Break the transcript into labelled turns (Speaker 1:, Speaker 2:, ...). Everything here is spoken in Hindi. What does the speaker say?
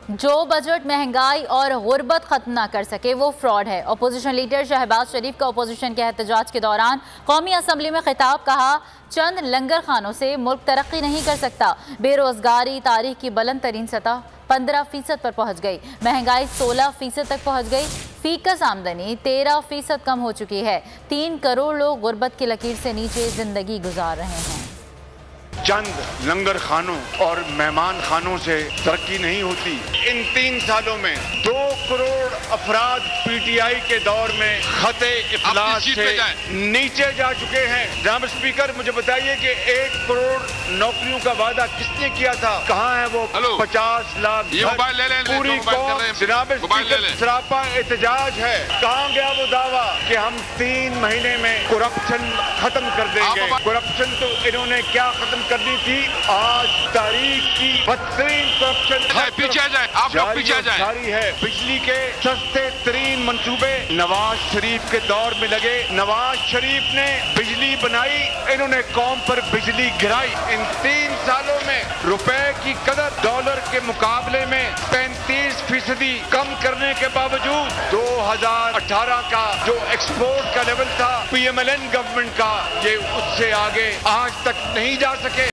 Speaker 1: जो बजट महंगाई और गुर्बत खत्म ना कर सके वो फ्रॉड है। अपोजिशन लीडर शहबाज शरीफ का अपोजिशन के एहतजाज के दौरान कौमी असम्बली में खिताब। कहा, चंद लंगर खानों से मुल्क तरक्की नहीं कर सकता। बेरोजगारी तारीख की बुलंद तरीन सतह 15% पर पहुंच गई। महंगाई 16% तक पहुंच गई। फीकस आमदनी 13% कम हो चुकी है। 3 करोड़ लोग गुर्बत की लकीर से नीचे जिंदगी गुजार रहे हैं।
Speaker 2: चंद लंगर खानों और मेहमान खानों से तरक्की नहीं होती। इन 3 सालों में 2 करोड़ अफराद पीटीआई के दौर में खते इफलास से नीचे जा चुके हैं। जनाब स्पीकर, मुझे बताइए कि 1 करोड़ नौकरियों का वादा किसने किया था? कहाँ है वो 50 लाख? पूरी कौम जनाब स्पीकर सरापा एहतजाज है। कहाँ गया वो दावा कि हम 3 महीने में करप्शन खत्म कर देंगे? करप्शन तो इन्होंने क्या खत्म करनी थी? आज तारीख की बदतरीन करप्शन
Speaker 3: पीछे आ जाए, आप लोग पीछे आ जाए।
Speaker 2: जारी है। बिजली के सस्ते तरीन मंसूबे नवाज शरीफ के दौर में लगे। नवाज शरीफ ने बिजली बनाई, इन्होंने कौम पर बिजली गिराई। इन 3 सालों में रुपए की कदर डॉलर के मुकाबले में 35% कम करने के बावजूद 2018 का जो एक्सपोर्ट का लेवल था पीएमएलएन गवर्नमेंट का, ये उससे आगे आज तक नहीं जा सके।